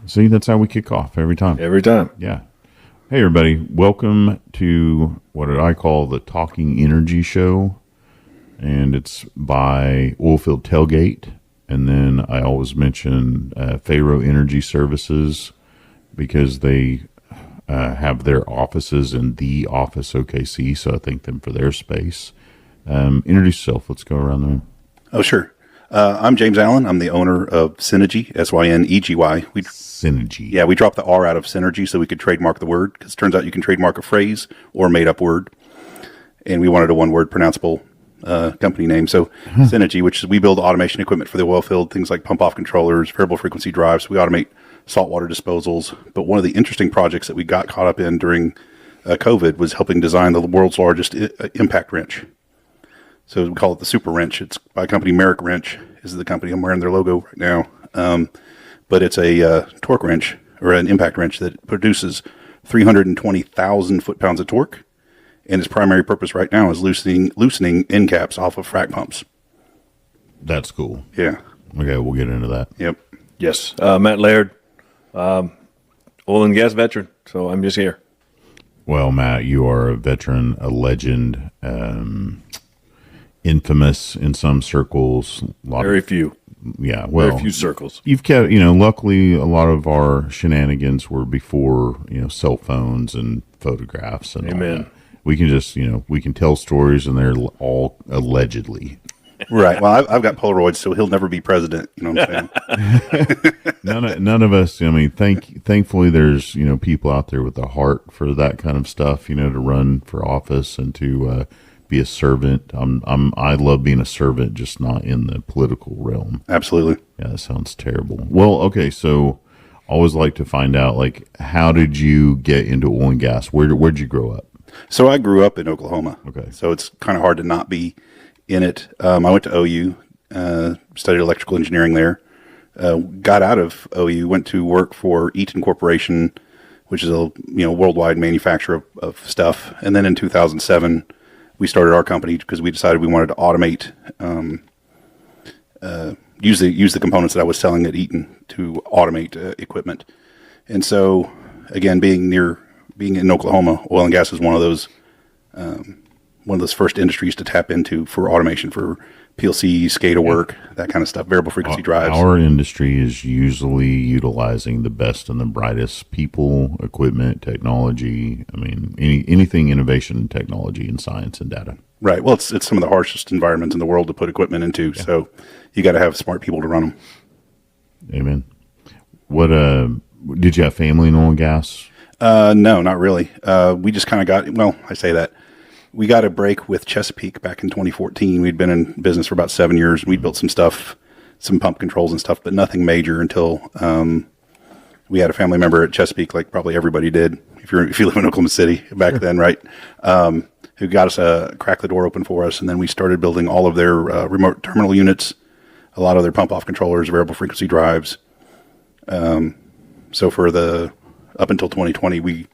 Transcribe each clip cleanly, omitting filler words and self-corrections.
See, that's how we kick off every time. Every time. Yeah. Hey, everybody. Welcome to what I call the Talking Energy Show. And it's by Oilfield Tailgate. And then I always mention Faro Energy Services because they have their offices in the office OKC. So I thank them for their space. Introduce yourself. Let's go around the room. Oh, sure. I'm James Allen. I'm the owner of Synegy, Synegy. Synegy. Yeah, we dropped the R out of Synergy so we could trademark the word, because it turns out you can trademark a phrase or a made-up word. And we wanted a one-word pronounceable company name. So Synegy, which is we build automation equipment for the oil field, things like pump-off controllers, variable frequency drives. We automate saltwater disposals. But one of the interesting projects that we got caught up in during COVID was helping design the world's largest impact wrench. So we call it the Super Wrench. It's by a company, Merrick Wrench is the company. I'm wearing their logo right now. But it's a torque wrench or an impact wrench that produces 320,000 foot-pounds of torque. And its primary purpose right now is loosening end caps off of frac pumps. That's cool. Yeah. Okay, we'll get into that. Yep. Yes. Matt Laird, oil and gas veteran. So I'm just here. Well, Matt, you are a veteran, a legend, infamous in some circles. Very few. Yeah, well, very few circles. You've kept, luckily a lot of our shenanigans were before, cell phones and photographs and Amen. all that. We can just, we can tell stories and they're all allegedly. Right. Well, I've got Polaroids, so he'll never be president. You know what I'm saying? None of us. Thankfully, there's people out there with a heart for that kind of stuff. To run for office and to be a servant. I love being a servant, just not in the political realm. Absolutely. Yeah, that sounds terrible. Well, okay, so I always like to find out, how did you get into oil and gas? Where'd you grow up? So I grew up in Oklahoma. Okay. So it's kind of hard to not be in it. I went to OU, studied electrical engineering there. Got out of OU, went to work for Eaton Corporation, which is a worldwide manufacturer of stuff. And then in 2007, we started our company because we decided we wanted to automate, use the components that I was selling at Eaton to automate equipment. And so, again, being in Oklahoma, oil and gas is one of those first industries to tap into for automation for PLC, SCADA work, that kind of stuff, variable frequency drives. Our industry is usually utilizing the best and the brightest people, equipment, technology. Anything innovation, technology, and science and data. Right. Well, it's some of the harshest environments in the world to put equipment into. Yeah. So you got to have smart people to run them. Amen. What did you have family in oil and gas? No, not really. We just kind of I say that. We got a break with Chesapeake back in 2014. We'd been in business for about 7 years. We'd built some stuff, some pump controls and stuff, but nothing major until we had a family member at Chesapeake, like probably everybody did, if you live in Oklahoma City back then, right? Who got us cracked the door open for us, and then we started building all of their remote terminal units, a lot of their pump-off controllers, variable frequency drives. So for up until 2020, we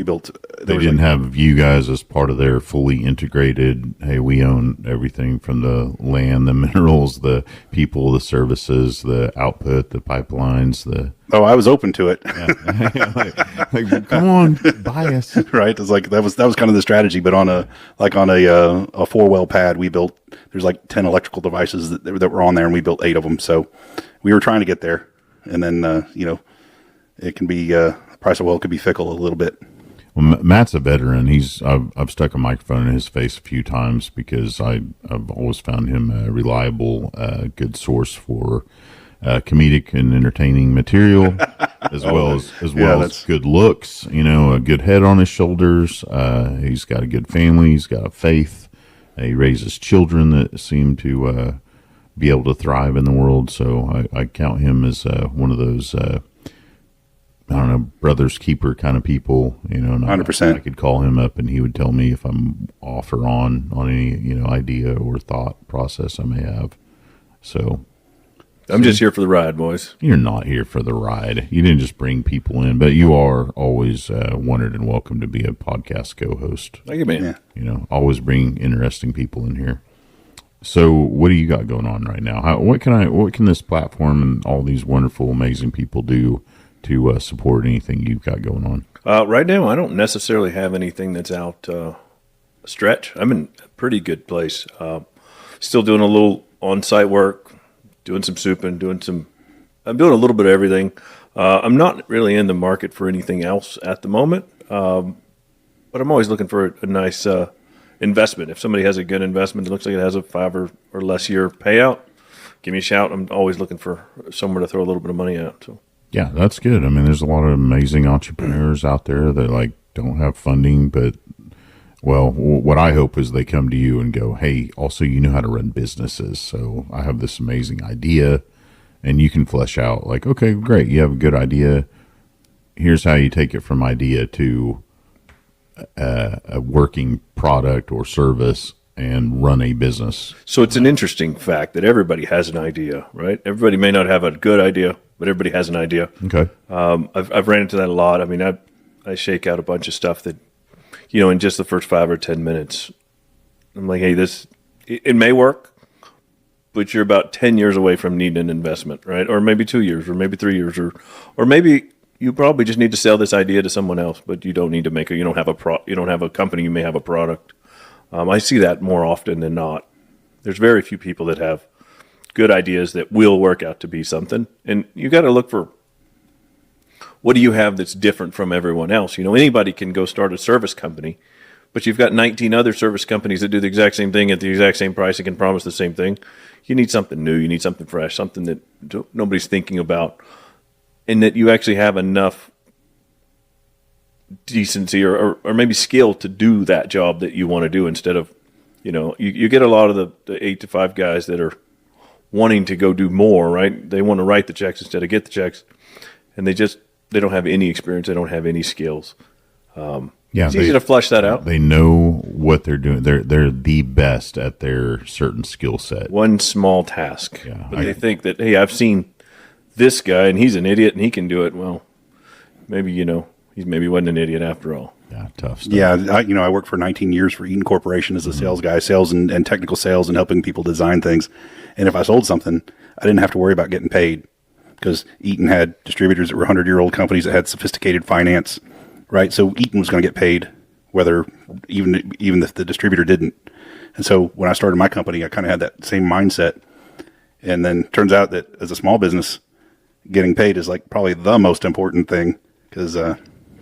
built. They didn't have you guys as part of their fully integrated. Hey, we own everything from the land, the minerals, the people, the services, the output, the pipelines. Oh, I was open to it. like, come on, buy us. Right. It's like that was kind of the strategy. But on a 4-well pad, we built. There's like 10 electrical devices that were on there, and we built 8 of them. So we were trying to get there, and then it can be the price of oil could be fickle a little bit. Well, Matt's a veteran. I've stuck a microphone in his face a few times because I've always found him a reliable, good source for comedic and entertaining material, as well as good looks. A good head on his shoulders. He's got a good family. He's got a faith. He raises children that seem to be able to thrive in the world. So I count him as one of those. Brother's keeper kind of people, 100%. I could call him up and he would tell me if I'm off or on any, idea or thought process I may have. So I'm just here for the ride, boys. You're not here for the ride. You didn't just bring people in, but you are always wanted and welcome to be a podcast co-host. Thank you, man. Yeah. Always bring interesting people in here. So what do you got going on right now? What can this platform and all these wonderful, amazing people do to support anything you've got going on? Right now, I don't necessarily have anything that's out stretch. I'm in a pretty good place. Still doing a little on-site work, doing some souping, I'm doing a little bit of everything. I'm not really in the market for anything else at the moment, but I'm always looking for a nice investment. If somebody has a good investment that looks like it has a 5 or less year payout, give me a shout. I'm always looking for somewhere to throw a little bit of money at. So. Yeah, that's good. I mean, there's a lot of amazing entrepreneurs out there that like don't have funding, but well, what I hope is they come to you and go, "Hey, also you know how to run businesses, so I have this amazing idea," and you can flesh out like, "Okay, great, you have a good idea. Here's how you take it from idea to a working product or service and run a business." So it's an interesting fact that everybody has an idea, right? Everybody may not have a good idea, but everybody has an idea. Okay. I've ran into that a lot. I mean, I shake out a bunch of stuff that, in just the first 5 or 10 minutes, I'm like, hey, it may work, but you're about 10 years away from needing an investment, right? Or maybe 2 years, or maybe 3 years, or maybe you probably just need to sell this idea to someone else, but you don't need to you don't have a company, you may have a product. I see that more often than not. There's very few people that have good ideas that will work out to be something. And you got to look for, what do you have that's different from everyone else? Anybody can go start a service company, but you've got 19 other service companies that do the exact same thing at the exact same price and can promise the same thing. You need something new. You need something fresh, something that nobody's thinking about, and that you actually have enough decency or maybe skill to do that job that you want to do instead of, you get a lot of the 8 to 5 guys that are wanting to go do more, right? They want to write the checks instead of get the checks, and they don't have any experience. They don't have any skills. It's easy to flush that out. They know what they're doing. They're the best at their certain skill set. One small task. Yeah, but they think that, hey, I've seen this guy and he's an idiot and he can do it. Well, maybe, he maybe wasn't an idiot after all. Yeah, tough stuff. Yeah, I worked for 19 years for Eaton Corporation as a sales guy, sales and technical sales and helping people design things. And if I sold something, I didn't have to worry about getting paid because Eaton had distributors that were 100-year-old companies that had sophisticated finance, right? So Eaton was going to get paid whether even if the distributor didn't. And so when I started my company, I kind of had that same mindset. And then turns out that as a small business, getting paid is like probably the most important thing because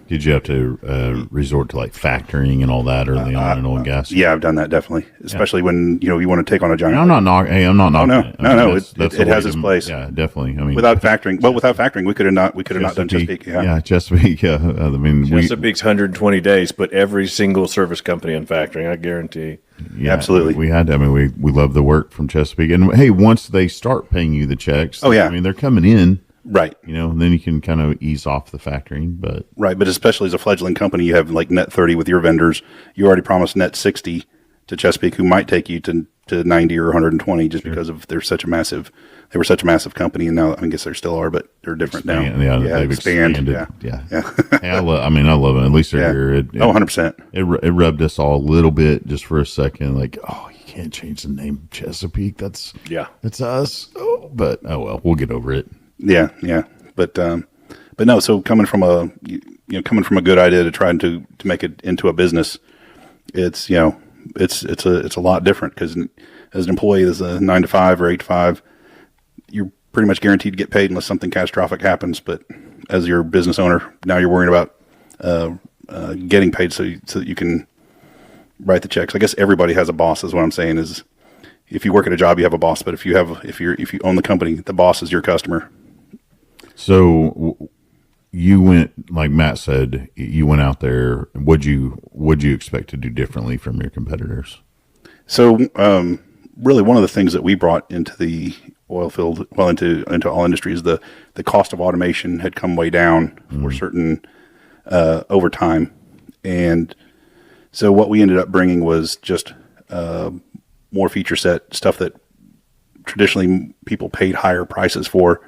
did you have to resort to like factoring and all that early on in oil and gas? Yeah, I've done that definitely, especially when you want to take on a giant. I'm not knocking. Hey, I'm not knocking. No, it has its place. Yeah, definitely. I mean, without factoring, we could have not done Chesapeake. Yeah, Chesapeake. Yeah, I mean, Chesapeake's 120 days, but every single service company on factoring, I guarantee. Yeah, absolutely. We had. I mean, we love the work from Chesapeake, and hey, once they start paying you the checks, I mean, they're coming in. Right. And then you can kind of ease off the factoring, but especially as a fledgling company, you have like net 30 with your vendors. You already promised net 60 to Chesapeake, who might take you to 90 or 120 just because of they were such a massive company, and now I guess they still are, but they're different now. Yeah, they've expanded. Yeah. Hey, I love it. At least they're here. 100%. It rubbed us all a little bit just for a second, like, oh, you can't change the name Chesapeake. That's us. Oh, but oh well, we'll get over it. Yeah, but no. So coming from a good idea to try to make it into a business, it's a lot different because as an employee, as a 9 to 5 or 8 to 5, you're pretty much guaranteed to get paid unless something catastrophic happens. But as your business owner, now you're worrying about getting paid so that you can write the checks. I guess everybody has a boss. Is what I'm saying is. If you work at a job, you have a boss, but if you own the company, the boss is your customer. So you went, like Matt said, you went out there. What'd you expect to do differently from your competitors? So really one of the things that we brought into the oil field, into all industries, the cost of automation had come way down for certain over time. And so what we ended up bringing was just more feature set stuff that traditionally people paid higher prices for.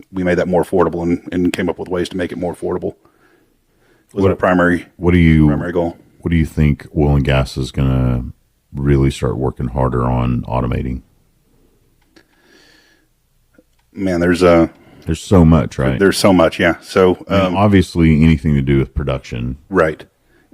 We made that more affordable and came up with ways to make it more affordable. Was our primary goal. What do you think oil and gas is going to really start working harder on automating? Man, there's a There's so much, right? There's so much, yeah. So Obviously, anything to do with production. right.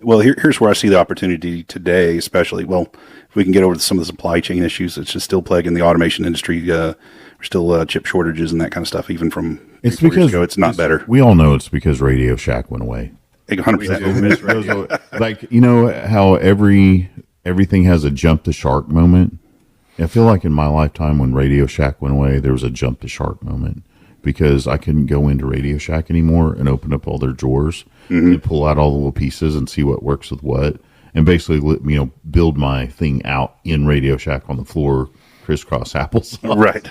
Well, here's where I see the opportunity today, especially. Well, if we can get over some of the supply chain issues, it's just still plaguing the automation industry. There's still chip shortages and that kind of stuff, even from It's 4 years because ago. It's not better. We all know it's because Radio Shack went away. 100%. Like, you know how everything has a jump the shark moment. I feel like in my lifetime when Radio Shack went away, there was a jump the shark moment because I couldn't go into Radio Shack anymore and open up all their drawers and pull out all the little pieces and see what works with what, and basically, build my thing out in Radio Shack on the floor, crisscross applesauce. Right.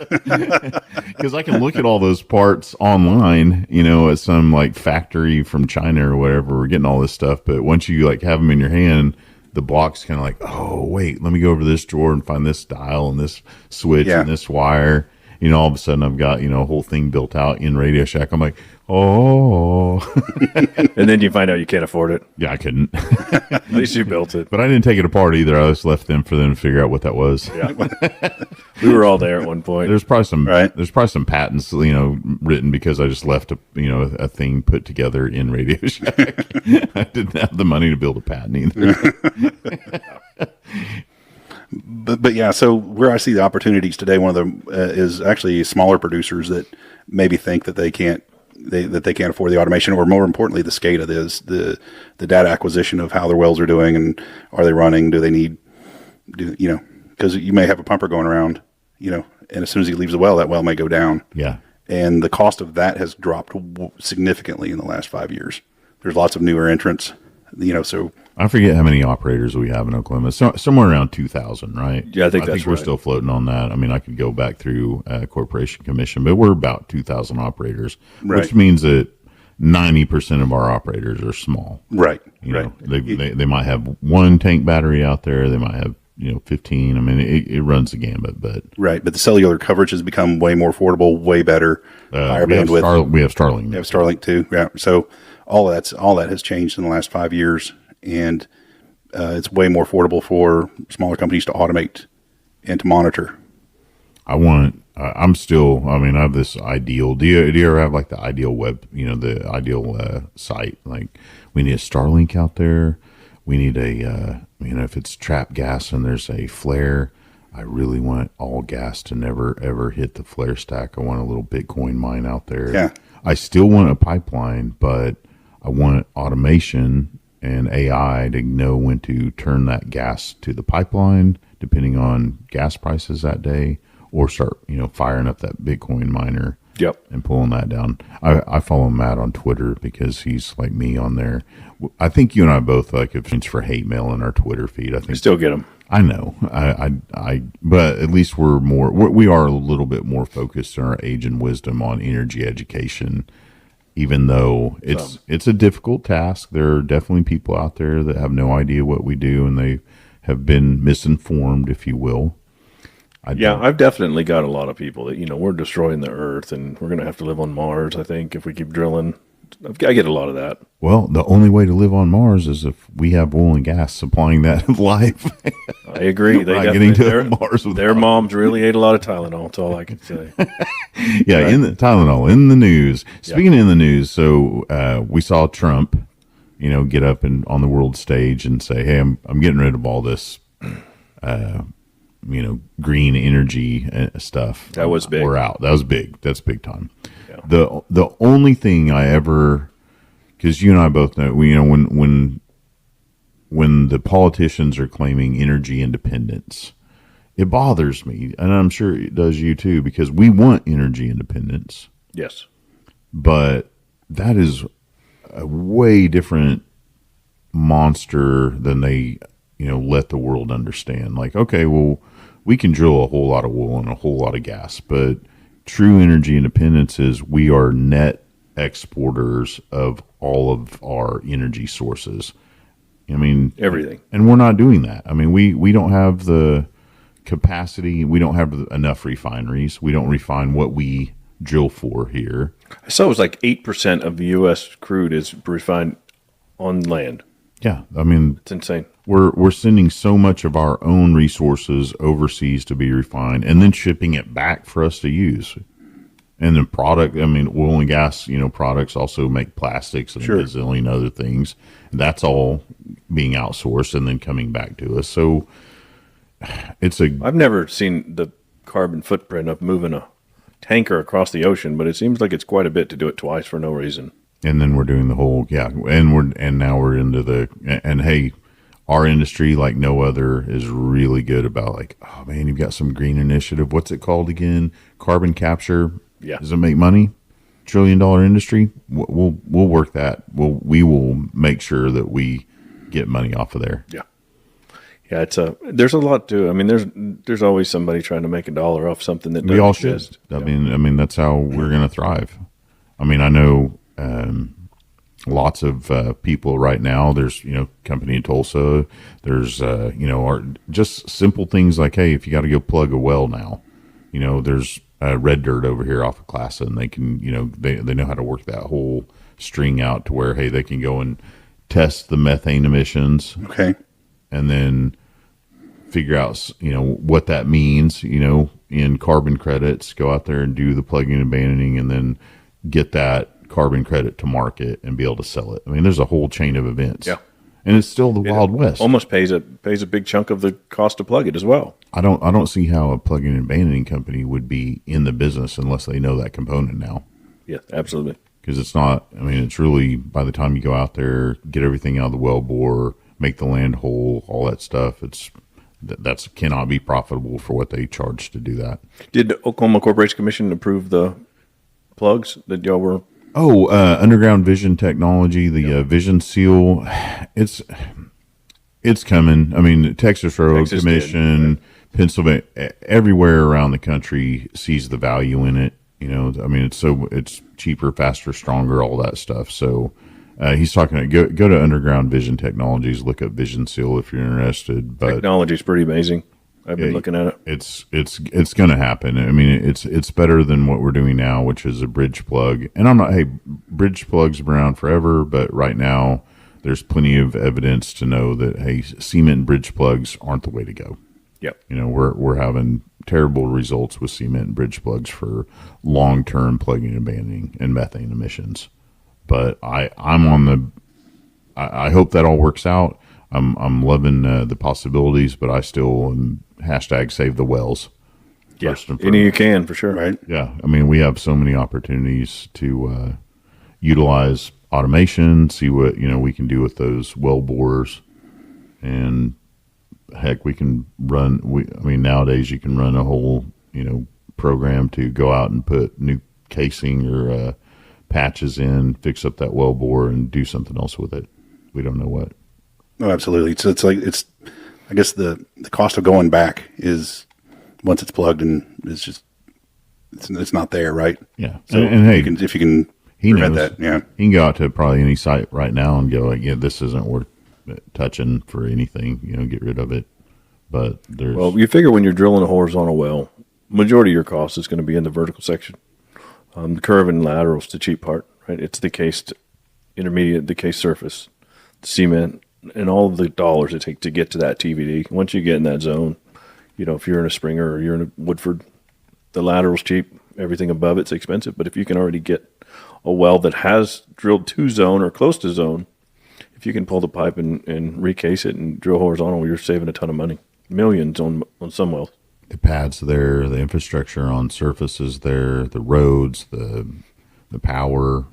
Because I can look at all those parts online, at some like factory from China or whatever. We're getting all this stuff, but once you like have them in your hand, the block's kind of like, oh wait, let me go over to this drawer and find this dial and this switch and this wire. All of a sudden I've got a whole thing built out in Radio Shack. I'm like, oh. And then you find out you can't afford it. Yeah, I couldn't. At least you built it. But I didn't take it apart either. I just left them for them to figure out what that was. Yeah. We were all there at one point. There's probably some Right. there's probably some patents written because I just left a thing put together in Radio Shack. I didn't have the money to build a patent either. But yeah, so where I see the opportunities today, one of them is actually smaller producers that maybe think that they can't afford the automation, or more importantly, the SCADA, the data acquisition of how their wells are doing and are they running? Do they need, because you may have a pumper going around, and as soon as he leaves the well, that well may go down. Yeah. And the cost of that has dropped significantly in the last 5 years. There's lots of newer entrants, so. I forget how many operators we have in Oklahoma. Somewhere around 2,000, right? Yeah, I think that's we're right. still floating on that. I mean, I could go back through Corporation Commission, but we're about 2,000 operators, Right. which means that 90% of our operators are small. Right. They might have one tank battery out there. They might have 15. I mean, it runs the gambit, but Right, but the cellular coverage has become way more affordable, way better, higher we have bandwidth. we have Starlink. We have Starlink too. Yeah, so all that has changed in the last 5 years, and it's way more affordable for smaller companies to automate and to monitor. I'm still. I mean, I have this ideal. Do you ever have like the ideal web? The ideal site. Like, we need a Starlink out there. We need a. If it's trap gas and there's a flare, I really want all gas to never ever hit the flare stack. I want a little Bitcoin mine out there. Yeah. I still want a pipeline, but I want automation and AI to know when to turn that gas to the pipeline, depending on gas prices that day, or start, firing up that Bitcoin miner. Yep. And pulling that down. I follow Matt on Twitter because he's like me on there. I think you and I both like if it's for hate mail in our Twitter feed. I think Still get them. I know. But at least we are a little bit more focused in our age and wisdom on energy education. Even though it's a difficult task, there are definitely people out there that have no idea what we do, and they have been misinformed, if you will. I've definitely got a lot of people that, we're destroying the earth and we're going to have to live on Mars, I think, if we keep drilling. I get a lot of that. Well, the only way to live on Mars is if we have oil and gas supplying that life. I agree. They getting to Mars with their moms really ate a lot of Tylenol. That's all I can say. Yeah, Right. in the Tylenol, in the news. Speaking in the news, so we saw Trump, get up on the world stage and say, "Hey, I'm getting rid of all this, green energy stuff. That was big. We're out. That was big. That's big time." Yeah. The only thing I ever, because you and I both know, when the politicians are claiming energy independence, it bothers me, and I'm sure it does you too, because we want energy independence, Yes. but that is a way different monster than they, let the world understand. Like, okay, well, we can drill a whole lot of oil and a whole lot of gas, but true energy independence is we are net exporters of all of our energy sources. I mean, Everything. and we're not doing that. I mean, we don't have the capacity. We don't have enough refineries. We don't refine what we drill for here. I saw it was like 8% of the U.S. crude is refined on land. Yeah, I mean, It's insane. we're sending so much of our own resources overseas to be refined, and then shipping it back for us to use. And the product, I mean, oil and gas, products also make plastics and Sure. a zillion other things. And that's all being outsourced and then coming back to us. So I've never seen the carbon footprint of moving a tanker across the ocean, but it seems like it's quite a bit to do it twice for no reason. and then we're doing the whole, and now we're into and hey, our industry, like no other, is really good about like, oh man, you've got some green initiative. What's it called again? Carbon capture. Yeah. Does it make money? $1 trillion industry. We'll work that. We will make sure that we get money off of there. Yeah. Yeah, there's a lot to it. I mean, there's always somebody trying to make $1 off something that We all exist. should. I mean that's how we're going to thrive. I mean, I know lots of people right now. There's company in Tulsa. There's just simple things like, hey, if you got to go plug a well now, there's red dirt over here off of Classa, and they can they know how to work that whole string out to where, hey, they can go and test the methane emissions. Okay. And then figure out, what that means, in carbon credits, go out there and do the plugging and abandoning, and then get that carbon credit to market and be able to sell it. I mean, there's a whole chain of events. Yeah. And it's still the Wild West. Almost pays a big chunk of the cost to plug it as well. I don't see how a plugging and abandoning company would be in the business unless they know that component now. Yeah, absolutely. Because it's not, I mean, it's really, by the time you go out there, get everything out of the well bore, make the land whole, all that stuff, that's cannot be profitable for what they charge to do that. Did the Oklahoma Corporation Commission approve the plugs that y'all were? Oh, underground vision technology, the Vision Seal, it's coming. I mean, Texas Railroad Texas Commission, Pennsylvania, everywhere around the country sees the value in it. I mean, it's cheaper, faster, stronger, all that stuff. So he's talking. Go to Underground Vision Technologies. Look up Vision Seal if you're interested. But Technology is pretty amazing. I've been looking at it. It's going to happen. I mean, it's better than what we're doing now, which is a bridge plug. And I'm not. Hey, bridge plugs have been around forever, but right now there's plenty of evidence to know that hey, cement bridge plugs aren't the way to go. Yep. We're having terrible results with cement bridge plugs for long-term plugging and abandoning and methane emissions. But I hope that all works out. I'm loving the possibilities, but I still am #save the wells. Yeah, any you can for sure. Right. Yeah, I mean we have so many opportunities to utilize automation, see what we can do with those well borers, and heck, we can run. I mean nowadays you can run a whole program to go out and put new casing or patches in, fix up that well bore, and do something else with it. We don't know what. No, absolutely. So I guess the cost of going back is once it's plugged and it's not there, right? Yeah. So and hey, if you can he prevent knows. that, yeah. He can go out to probably any site right now and go like, yeah, this isn't worth touching for anything, get rid of it. But Well, you figure when you're drilling a horizontal well, majority of your cost is going to be in the vertical section. The curve and lateral's the cheap part, right? It's the cased intermediate, the cased surface, the cement, and all of the dollars it takes to get to that TVD. Once you get in that zone, if you're in a Springer or you're in a Woodford, the lateral's cheap. Everything above it's expensive. But if you can already get a well that has drilled to zone or close to zone, if you can pull the pipe and recase it and drill horizontal, you're saving a ton of money. Millions on some wells. the pads there, the infrastructure on surfaces there, the roads, the power,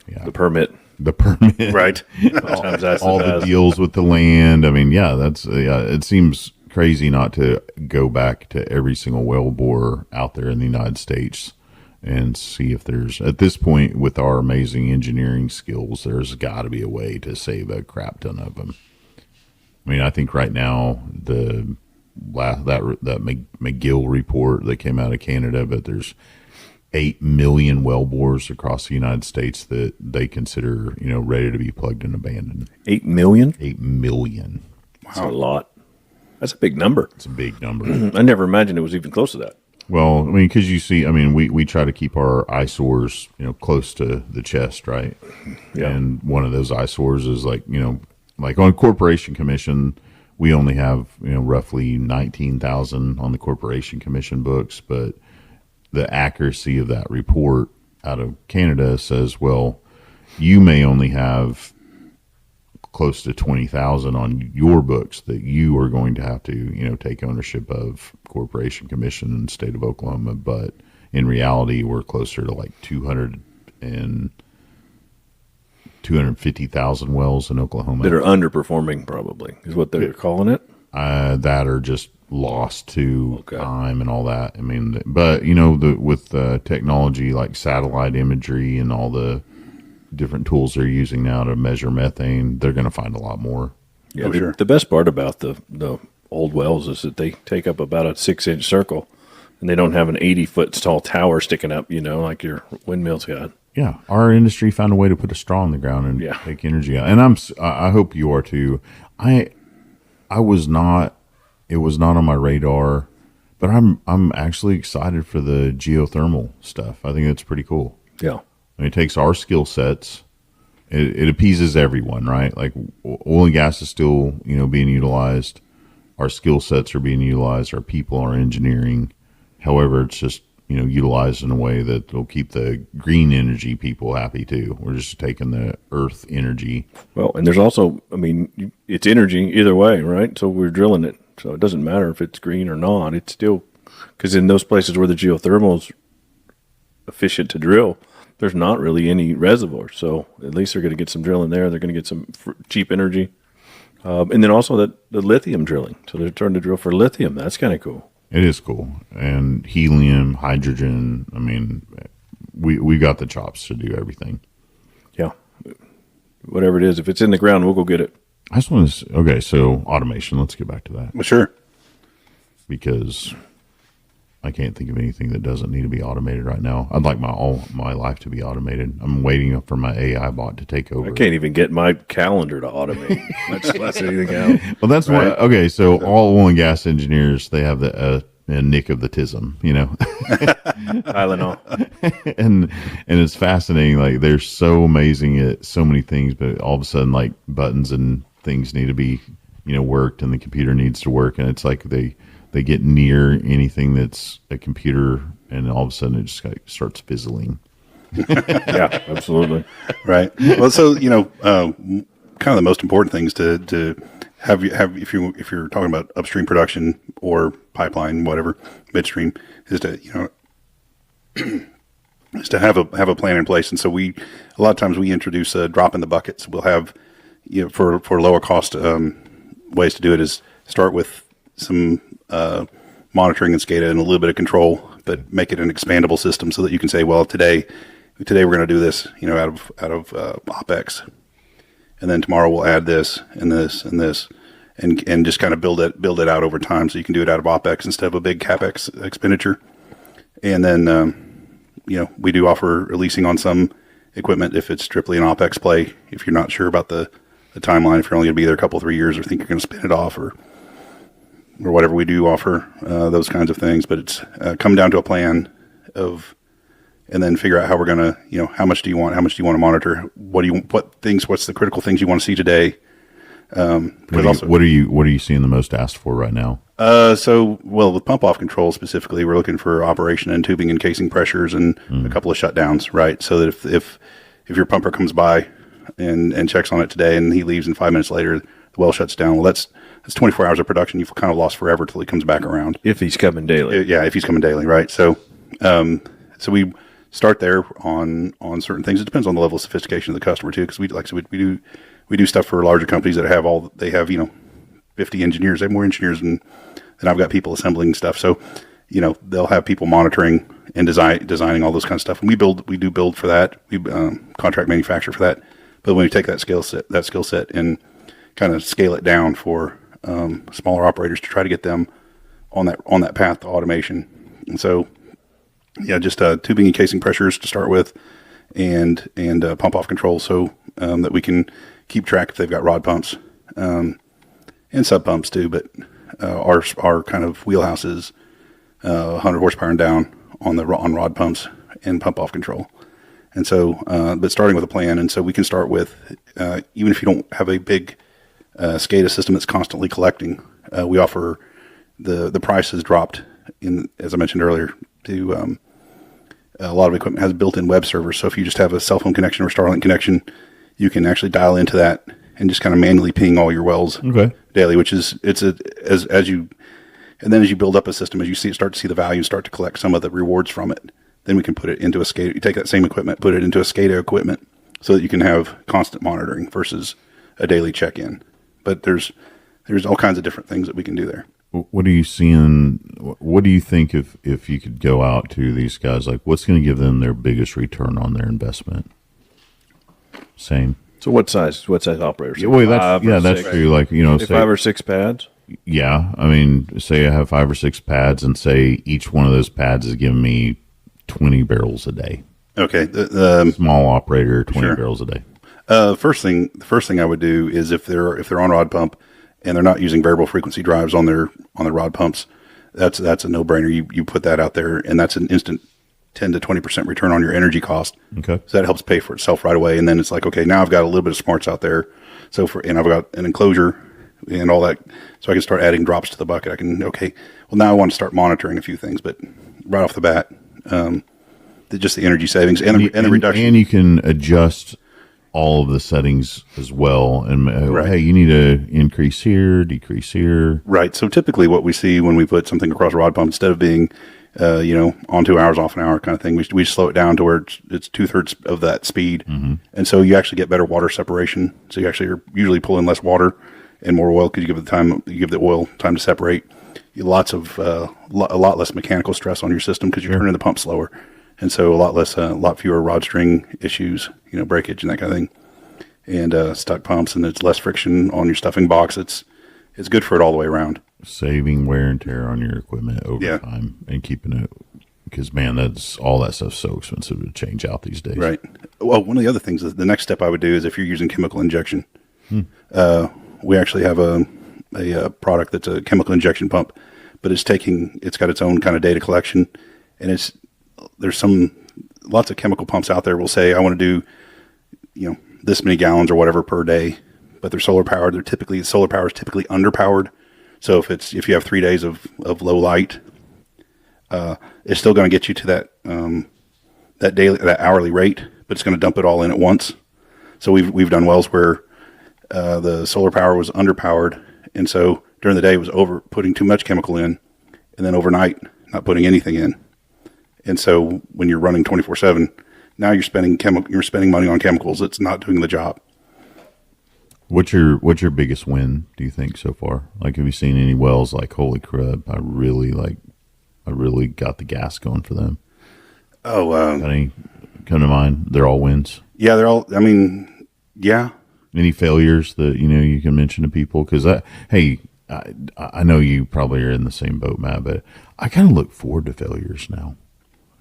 The permit. the permit, Right. Sometimes that's all the the best. deals with the land. I mean, it seems crazy not to go back to every single well bore out there in the United States and see if there's, at this point with our amazing engineering skills, there's got to be a way to save a crap ton of them. I mean, I think right now that McGill report that came out of Canada, but there's 8 million well bores across the United States that they consider, ready to be plugged and abandoned. 8 million? 8 million. That's a lot. That's a big number. It's a big number. I never imagined it was even close to that. Well, I mean, because you see, I mean, we try to keep our eyesores, close to the chest, right? Yeah. And one of those eyesores is like on Corporation Commission, we only have, roughly 19,000 on the Corporation Commission books, but the accuracy of that report out of Canada says, well, you may only have close to 20,000 on your books that you are going to have to, take ownership of, Corporation Commission in the state of Oklahoma. But in reality, we're closer to like 250,000 wells in Oklahoma that are underperforming, probably is what they're calling it. That are just lost to Okay. time and all that. I mean, but with technology like satellite imagery and all the different tools they're using now to measure methane, they're going to find a lot more. Yeah, sure. The best part about the old wells is that they take up about a 6-inch circle, and they don't have an 80-foot tall tower sticking up, like your windmills got. Yeah, our industry found a way to put a straw in the ground and Yeah. take energy out. And I hope you are too. I was not. It was not on my radar, but I'm actually excited for the geothermal stuff. I think that's pretty cool. Yeah. I mean, it takes our skill sets. It appeases everyone, right? Like oil and gas is still, being utilized. Our skill sets are being utilized. Our people are engineering. However, it's just, utilized in a way that will keep the green energy people happy too. We're just taking the earth energy. Well, and there's also, it's energy either way, right? So we're drilling it. So it doesn't matter if it's green or not. It's still, because in those places where the geothermal is efficient to drill, there's not really any reservoir. So at least they're going to get some drilling there. They're going to get some cheap energy. And then also the lithium drilling. So they're starting to drill for lithium. That's kind of cool. It is cool. And helium, hydrogen. I mean, we got the chops to do everything. Yeah. Whatever it is, if it's in the ground, we'll go get it. I just want to, okay, so automation, let's get back to that. Well, sure. Because I can't think of anything that doesn't need to be automated right now. I'd like all my life to be automated. I'm waiting for my AI bot to take over. I can't even get my calendar to automate, much less anything else. Well, that's Right. why. Okay, so all oil and gas engineers, they have the nick of the tism, Tylenol. and it's fascinating. Like they're so amazing at so many things, but all of a sudden, like buttons and things need to be, worked, and the computer needs to work, and it's like they get near anything that's a computer, and all of a sudden it just starts fizzling. Yeah, absolutely. Right. Well, so kind of the most important things to have if you're talking about upstream production or pipeline, whatever, midstream, is to is to have a plan in place. And so a lot of times we introduce a drop in the buckets. We'll have for lower cost ways to do it is start with some monitoring and SCADA and a little bit of control, but make it an expandable system so that you can say, well, today we're going to do this, out of OpEx, and then tomorrow we'll add this and this and this, and just kind of build it out over time so you can do it out of OpEx instead of a big CapEx expenditure. And then we do offer leasing on some equipment if it's strictly an OpEx play. If you're not sure about the timeline, if you're only going to be there a couple 3 years, or think you're going to spin it off, or whatever, we do offer those kinds of things. But it's come down to a plan and then figure out how we're going to, how much do you want to monitor? What's the critical things you want to see today? What are you seeing the most asked for right now? With pump off control specifically, we're looking for operation and tubing and casing pressures and a couple of shutdowns, right? So that if your pumper comes by and checks on it today and he leaves and 5 minutes later, the well shuts down. Well, that's 24 hours of production you've kind of lost forever till he comes back around. If he's coming daily. Yeah, if he's coming daily, right? So we start there on certain things. It depends on the level of sophistication of the customer too, because we do stuff for larger companies that have 50 engineers. They have more engineers than I've got people assembling stuff. So they'll have people monitoring and designing all those kind of stuff. And we do build for that. We contract manufacture for that. But when we take that skill set and kind of scale it down for smaller operators to try to get them on that path to automation. And so, just tubing and casing pressures to start with, and pump off control, so that we can keep track if they've got rod pumps and sub pumps too. But our kind of wheelhouse is 100 horsepower and down on rod pumps and pump off control. And so, but starting with a plan, and so we can start with even if you don't have a big SCADA system that's constantly collecting, we offer the price has dropped as I mentioned earlier, to A lot of equipment has built-in web servers. So if you just have a cell phone connection or Starlink connection, you can actually dial into that and just kind of manually ping all your wells daily, which is, as you build up a system, as you start to see the value, start to collect some of the rewards from it, then we can put it into a SCADA. You take that same equipment, put it into a SCADA equipment so that you can have constant monitoring versus a daily check-in. But there's all kinds of different things that we can do there. What are you seeing? What do you think if you could go out to these guys, like what's going to give them their biggest return on their investment? Same. So what size operators? Yeah, that's true. Like, say 5 or 6 pads. Yeah. I mean, say I have 5 or 6 pads and say each one of those pads is giving me 20 barrels a day. Okay. The small operator, 20 barrels a day. The first thing I would do is if they're on rod pump and they're not using variable frequency drives on their rod pumps, that's a no-brainer. You put that out there, and that's an instant 10 to 20% return on your energy cost. Okay. So that helps pay for itself right away. And then it's like, okay, now I've got a little bit of smarts out there. And I've got an enclosure and all that. So I can start adding drops to the bucket. Now I want to start monitoring a few things, but right off the bat, just the energy savings and the reduction. And you can adjust all of the settings as well. And hey, you need to increase here, decrease here. Right. So typically what we see when we put something across a rod pump, instead of being, on 2 hours, off an hour kind of thing, we slow it down to where it's 2/3 of that speed. Mm-hmm. And so you actually get better water separation. So you actually are usually pulling less water and more oil because you give the oil time to separate. A lot less mechanical stress on your system because you're turning the pump slower. And so a lot fewer rod string issues, breakage and that kind of thing, and stuck pumps, and it's less friction on your stuffing box. It's good for it all the way around. Saving wear and tear on your equipment over time and keeping it, because man, all that stuff's so expensive to change out these days. Right. Well, one of the other things is the next step I would do is if you're using chemical injection, we actually have a product that's a chemical injection pump, but it's got its own kind of data collection, and there's lots of chemical pumps out there will say, I want to do, this many gallons or whatever per day, but they're solar powered. Solar power is typically underpowered. So if you have 3 days of low light, it's still going to get you to that hourly rate, but it's going to dump it all in at once. So we've done wells where, the solar power was underpowered. And so during the day it was putting too much chemical in, and then overnight, not putting anything in. And so when you're running 24/7, now you're spending money on chemicals. It's not doing the job. What's your biggest win, do you think, so far? Like, have you seen any wells like, holy crap, I really got the gas going for them? Oh, any come to mind? They're all wins. Yeah, they're all. I mean, yeah. Any failures that you can mention to people? Because I know you probably are in the same boat, Matt, but I kind of look forward to failures now.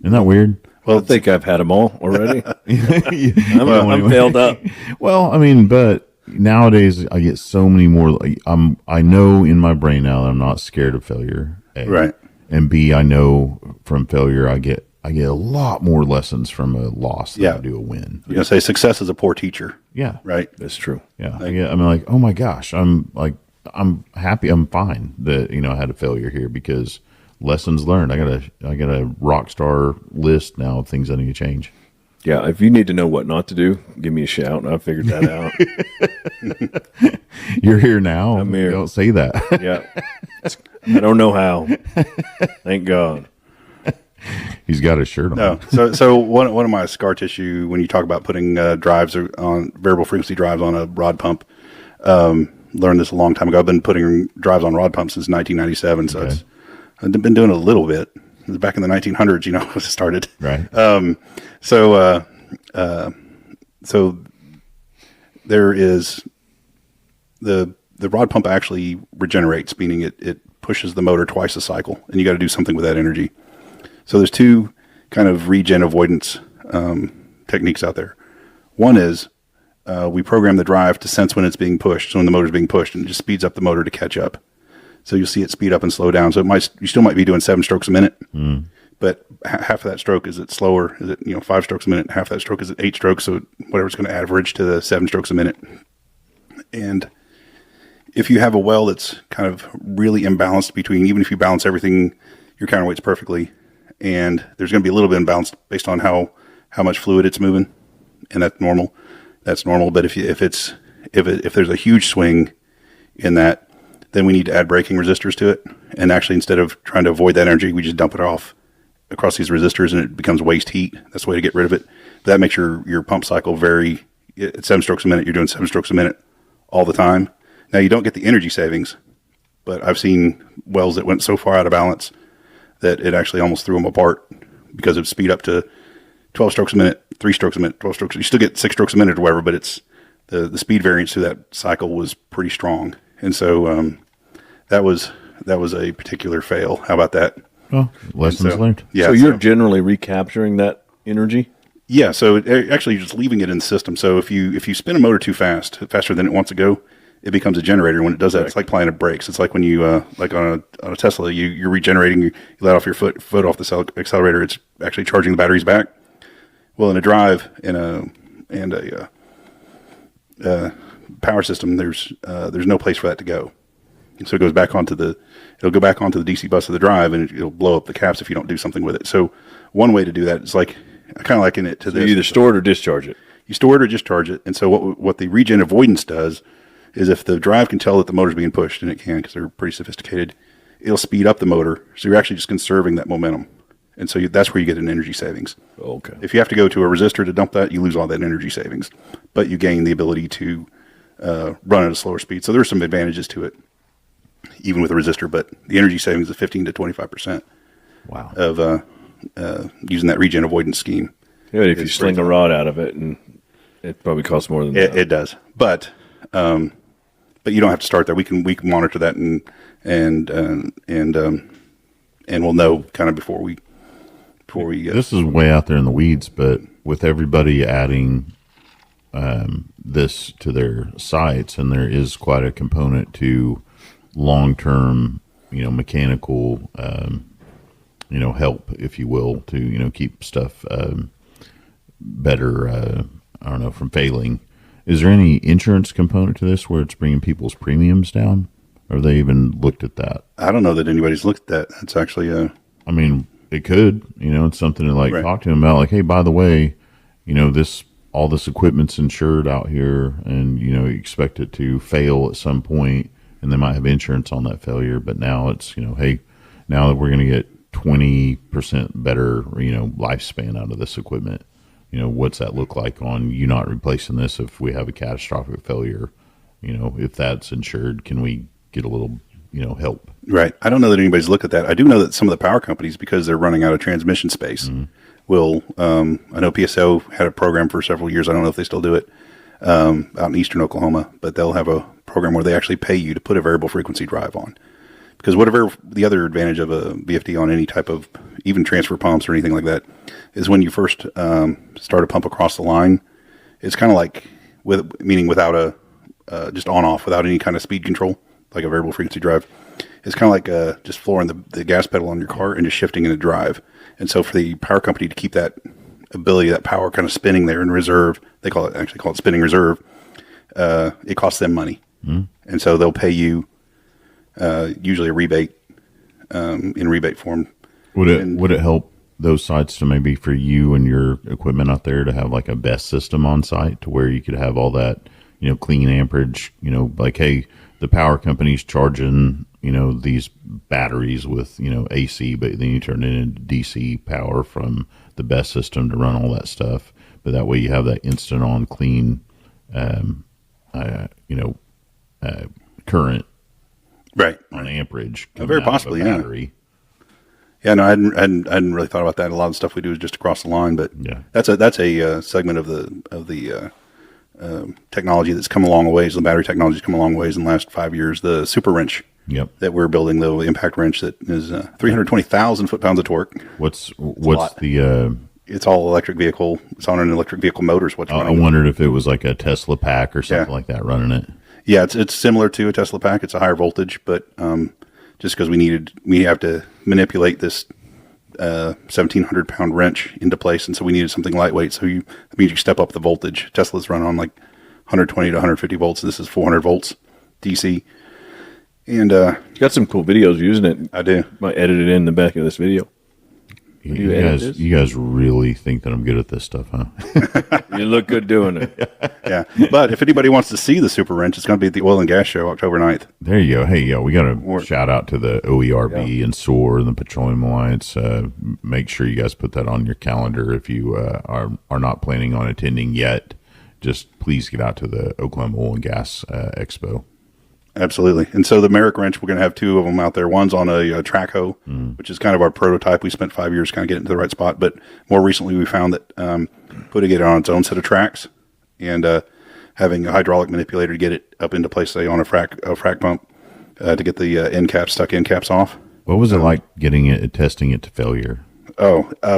Isn't that weird? Well, I think I've had them all already. I'm failed up. Well, I mean, but nowadays I get so many more. I know in my brain now that I'm not scared of failure. A. Right. And B, I know from failure I get a lot more lessons from a loss than I do a win. You're gonna say success is a poor teacher. Yeah. Right. That's true. Yeah. I'm like, oh my gosh, I'm happy, I'm fine that I had a failure here, because lessons learned. I got a rock star list now of things I need to change. Yeah, if you need to know what not to do, give me a shout, and I figured that out. You're here now. I'm here. Don't say that. Yeah, I don't know how. Thank God. He's got his shirt on. No, so one of my scar tissue when you talk about putting drives on variable frequency drives on a rod pump. Learned this a long time ago. I've been putting drives on rod pumps since 1997, so I've been doing it a little bit. It was back in the 1900s, when it started. Right. So there is the rod pump actually regenerates, meaning it pushes the motor twice a cycle, and you got to do something with that energy. So there's two kind of regen avoidance techniques out there. One is we program the drive to sense when it's being pushed, so when the motor's being pushed, and it just speeds up the motor to catch up. So you'll see it speed up and slow down. So you still might be doing 7 strokes a minute, but half of that stroke, is it slower? Is it 5 strokes a minute? Half that stroke, is it 8 strokes? So whatever's going to average to the 7 strokes a minute. And if you have a well that's kind of really imbalanced between, even if you balance everything, your counterweights perfectly, and there's going to be a little bit imbalance based on how much fluid it's moving, and that's normal. That's normal. But if there's a huge swing in that, then we need to add braking resistors to it. And actually, instead of trying to avoid that energy, we just dump it off across these resistors, and it becomes waste heat. That's the way to get rid of it. But that makes your pump cycle at 7 strokes a minute. You're doing 7 strokes a minute all the time. Now, you don't get the energy savings, but I've seen wells that went so far out of balance that it actually almost threw them apart because of speed up to 12 strokes a minute, 3 strokes a minute, 12 strokes. You still get 6 strokes a minute or whatever, but it's the speed variance through that cycle was pretty strong. And so that was a particular fail. How about that? Well, lessons learned. Yeah. So you're generally recapturing that energy? Yeah. So actually, you're just leaving it in the system. So if you spin a motor too fast, faster than it wants to go, it becomes a generator. When it does that, It's like applying brakes. It's like when you like on a Tesla, you're regenerating. You let off your foot off the accelerator. It's actually charging the batteries back. Well, in a drive and a power system, there's no place for that to go. So it goes back it'll go back onto the DC bus of the drive, and it'll blow up the caps if you don't do something with it. So one way to do that is I kind of liken it to this. You either store it or discharge it. You store it or discharge it. And so what the regen avoidance does is if the drive can tell that the motor's being pushed, and it can because they're pretty sophisticated, it'll speed up the motor. So you're actually just conserving that momentum. And so that's where you get an energy savings. Okay. If you have to go to a resistor to dump that, you lose all that energy savings. But you gain the ability to run at a slower speed. So there's some advantages to it, even with a resistor. But the energy savings is 15 to 25%. Wow. Of using that regen avoidance scheme. Yeah, if you sling a rod out of it, and it probably costs more than that. It does. But you don't have to start there. We can monitor that and we'll know kind of before we. This is way out there in the weeds, but with everybody adding this to their sites, and there is quite a component to long-term, mechanical, help, if you will, to keep stuff better. I don't know, from failing. Is there any insurance component to this where it's bringing people's premiums down? Or have they even looked at that? I don't know that anybody's looked at that. It's actually I mean, it could. It's something to Right. talk to them about. Like, hey, by the way, all this equipment's insured out here, and you expect it to fail at some point, and they might have insurance on that failure. But now it's hey, now that we're going to get 20% better lifespan out of this equipment. What's that look like on you not replacing this if we have a catastrophic failure? If that's insured, can we get a little, help? right. I don't know that anybody's looked at that. I do know that some of the power companies, because they're running out of transmission space, will. I know PSO had a program for several years. I don't know if they still do it out in eastern Oklahoma, but they'll have a program where they actually pay you to put a variable frequency drive on. Because whatever the other advantage of a VFD on any type of even transfer pumps or anything like that is when you first start a pump across the line, it's kind of like meaning without a just on off without any kind of speed control, like a variable frequency drive. It's kind of like just flooring the gas pedal on your car and just shifting in a drive. And so for the power company to keep that ability, that power kind of spinning there in reserve, they call it spinning reserve. It costs them money, and so they'll pay you. Usually a rebate in rebate form. Would it help those sites to maybe for you and your equipment out there to have like a best system on site to where you could have all that clean amperage, like, hey, the power company's charging these batteries with AC, but then you turn it into DC power from the best system to run all that stuff, but that way you have that instant on clean current Right. on amperage. Very possibly, yeah. Battery. Yeah, no, I hadn't really thought about that. A lot of the stuff we do is just across the line, but Yeah. that's a segment of the technology that's come a long ways. The battery technology's come a long ways in the last 5 years. The super wrench Yep. that we're building, the impact wrench that is 320,000 foot-pounds of torque. What's lot. the? It's all electric vehicle. It's on an electric vehicle motor. Is what's I running. wondered if it was like a Tesla pack or something Yeah. like that running it. Yeah, it's similar to a Tesla pack. It's a higher voltage, but just because we have to manipulate this 1,700 pound wrench into place, and so we needed something lightweight. So that means you step up the voltage. Tesla's run on like 120 to 150 volts. This is 400 volts DC, and You got some cool videos using it. I do. Might edit it in the back of this video. You edit guys, this? you guys really think that I'm good at this stuff, huh? You look good doing it. Yeah. But if anybody wants to see the Super Wrench, it's going to be at the Oil and Gas Show, October 9th. There you go. Hey, yo, we got to shout out to the OERB and SOAR and the Petroleum Alliance. Make sure you guys put that on your calendar if you are not planning on attending yet. Just please get out to the Oklahoma Oil and Gas Expo. Absolutely. And so the Merrick wrench, we're going to have two of them out there. One's on a track hoe, which is kind of our prototype. We spent 5 years kind of getting to the right spot. But more recently, we found that putting it on its own set of tracks and having a hydraulic manipulator to get it up into place, say, on a frac pump to get the end caps off. What was it like testing it to failure?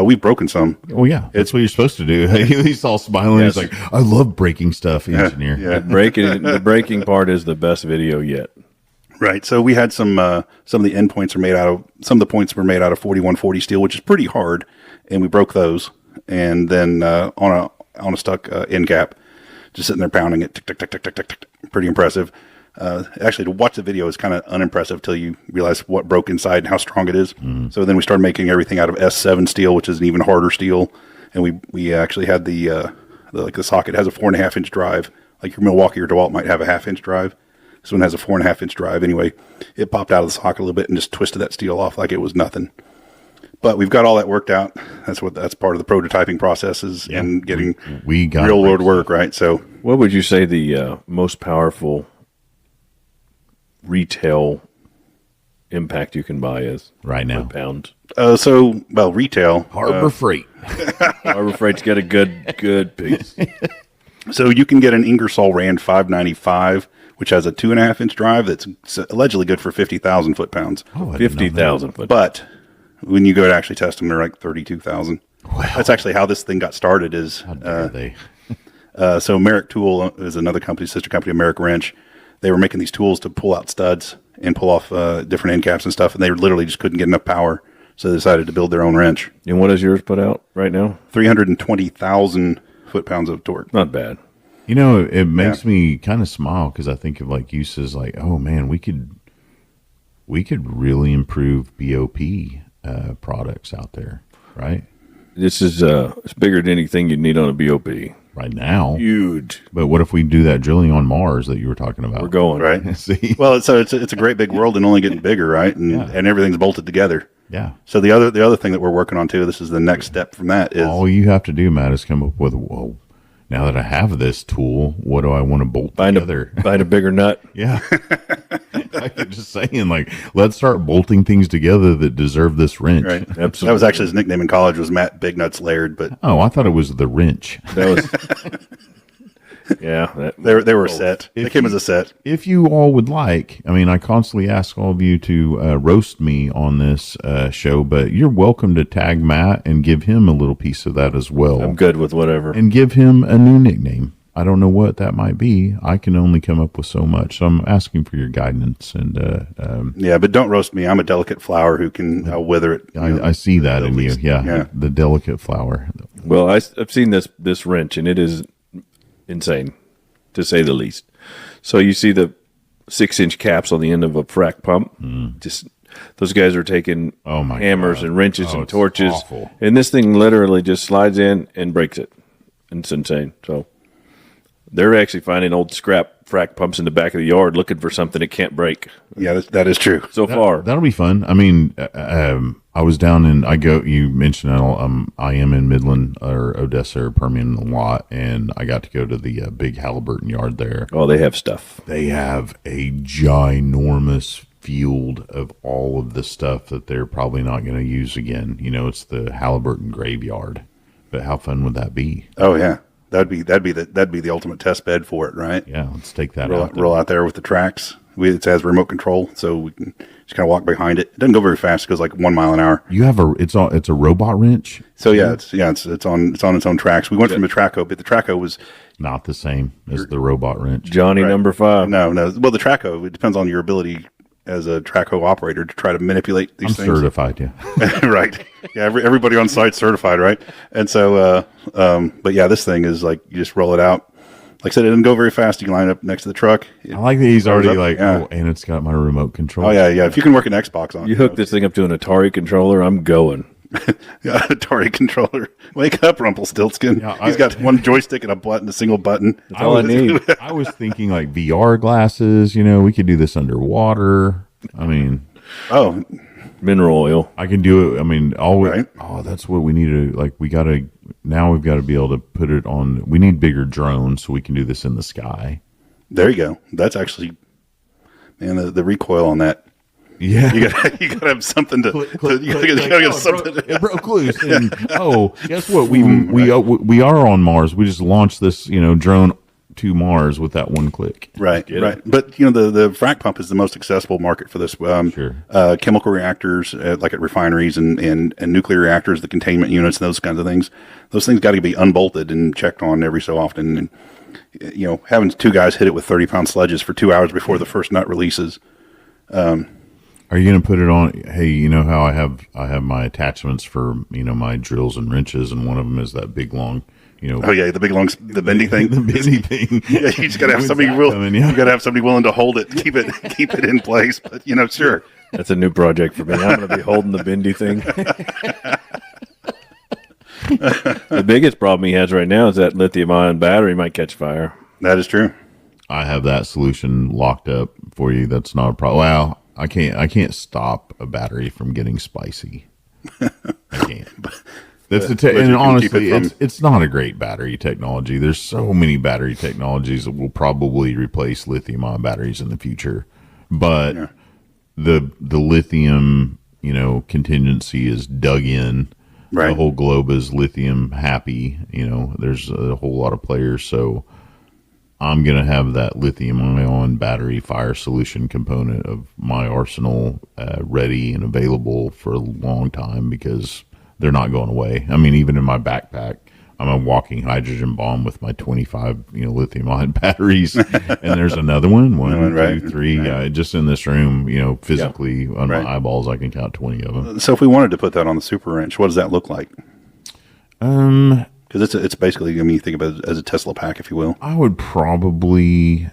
We've broken some. Oh, yeah. That's what you're supposed to do. He's all smiling. Yes. He's like, I love breaking stuff, engineer. Yeah. The breaking part is the best video yet. Right. So we had some of the end points are made out of, some of the points were made out of 4140 steel, which is pretty hard. And we broke those. And then on a stuck end cap, just sitting there pounding it, tick, tick, tick, tick, tick, tick, tick. Pretty impressive. Actually, to watch the video is kind of unimpressive till you realize what broke inside and how strong it is. So then we started making everything out of S7 steel, which is an even harder steel. And we actually had the socket has a 4.5-inch drive. Like your Milwaukee or DeWalt might have a 1/2-inch drive. This one has a 4.5-inch drive. Anyway, it popped out of the socket a little bit and just twisted that steel off like it was nothing. But we've got all that worked out. That's part of the prototyping processes and getting we got real world work, right? So What would you say the most powerful retail impact you can buy is right now. pounds? retail. Harbor Freight. Harbor Freight's got a good piece. So you can get an Ingersoll Rand 595, which has a 2.5-inch drive that's allegedly good for 50,000 foot-pounds. Oh, I didn't know that. 50,000 foot. But when you go to actually test them, they're like 32,000. Wow. That's actually how this thing got started. How dare they? So Merrick Tool is another company, sister company of Merrick Wrench. They were making these tools to pull out studs and pull off different end caps and stuff, and they literally just couldn't get enough power, so they decided to build their own wrench. And what does yours put out right now? 320,000 foot-pounds of torque. Not bad. You know, it makes me kind of smile because I think of like uses like, oh man, we could really improve BOP products out there, right? This is it's bigger than anything you'd need on a BOP. Right now. Huge. But what if we do that drilling on Mars that you were talking about? We're going. Right. See? Well, it's a great big world and only getting bigger, right? And everything's bolted together. Yeah. So the other thing that we're working on too, this is the next step from that is all you have to do, Matt, is come up with, well, now that I have this tool, what do I want to bolt together? Find a bigger nut. Yeah. I'm just saying, like, let's start bolting things together that deserve this wrench. right. Absolutely. That was actually his nickname in college was Matt Big Nuts Laird, but Oh, I thought it was the wrench. That was. Yeah. they were a set. They came as a set. If you all would like, I mean, I constantly ask all of you to roast me on this show, but you're welcome to tag Matt and give him a little piece of that as well. I'm good with whatever. And give him a new nickname. I don't know what that might be. I can only come up with so much. So I'm asking for your guidance. And Yeah, but don't roast me. I'm a delicate flower who can wither it. I see that in least. you. Yeah, Yeah. the delicate flower. Well, I've seen this wrench, and it is insane, to say the least. So you see the 6-inch caps on the end of a frac pump. Just those guys are taking hammers and wrenches and it's torches, awful. and this thing literally just slides in and breaks it. It's insane. So they're actually finding old scrap frac pumps in the back of the yard looking for something it can't break. Yeah, that is true. So far, That'll be fun. I mean, I was down in, you mentioned I am in Midland or Odessa or Permian a lot, and I got to go to the big Halliburton yard there. oh, they have stuff. They have a ginormous field of all of the stuff that they're probably not going to use again. You know, it's the Halliburton graveyard. But how fun would that be? Oh yeah, that'd be the ultimate test bed for it, right? Yeah, let's take that Roll out there with the tracks. It has remote control, so we can just kind of walk behind it. It doesn't go very fast; it goes like 1 mile an hour. You have it's a robot wrench. So it's on its own tracks. We went from the Traco, but the Traco was Not the same as the robot wrench. Johnny Right. number 5. no. Well, the Traco, it depends on your ability as a Traco operator to try to manipulate these I'm things. certified, yeah. Right. Yeah, everybody on site's certified, right? And so, but yeah, this thing is like you just roll it out. Like I said, it doesn't go very fast. You can line up next to the truck. I like that he's Thumbs already up, like, yeah. oh, and it's got my remote control. Oh yeah. If you can work an Xbox on You it, hook this thing up to an Atari controller, I'm going. Atari controller. Wake up, Rumpelstiltskin. Yeah, He's got one joystick and a single button. That's all I need. I was thinking like VR glasses. We could do this underwater. I mean, Oh, Mineral oil. I can do it. I mean, Right. that's what we need to like. We've got to be able to put it on. We need bigger drones so we can do this in the sky. there you go. That's actually, man, the recoil on that. Yeah. You got to have something to. You got to have something. It broke loose. And, guess what? We are on Mars. We just launched this, drone to Mars with that one click. Right, Get right. it. But the frac pump is the most accessible market for this. Sure. Chemical reactors, like at refineries and nuclear reactors, the containment units, and those kinds of things. Those things got to be unbolted and checked on every so often. And having two guys hit it with 30-pound sledges for 2 hours before the first nut releases. Are you going to put it on? Hey, you know how I have my attachments for my drills and wrenches, and one of them is that big long. Oh yeah, the big long, the bendy thing. The bendy thing. Yeah, you just got to have somebody You got to have somebody willing to hold it, keep it in place. But sure. That's a new project for me. I'm going to be holding the bendy thing. The biggest problem he has right now is that lithium-ion battery might catch fire. That is true. I have that solution locked up for you. That's not a problem. Well, I can't stop a battery from getting spicy. I can't. That's but and you can honestly, keep it from- it's not a great battery technology. There's so many battery technologies that will probably replace lithium-ion batteries in the future, but Yeah. the lithium contingency is dug in. Right. The whole globe is lithium happy. There's a whole lot of players, so I'm going to have that lithium-ion battery fire solution component of my arsenal ready and available for a long time because they're not going away. I mean, even in my backpack, I'm a walking hydrogen bomb with my 25, lithium-ion batteries. And there's another one, Right. 2, 3. Just in this room, physically on Right. my eyeballs, I can count 20 of them. So if we wanted to put that on the super wrench, what does that look like? Because it's basically, you think about it as a Tesla pack, if you will. I would probably,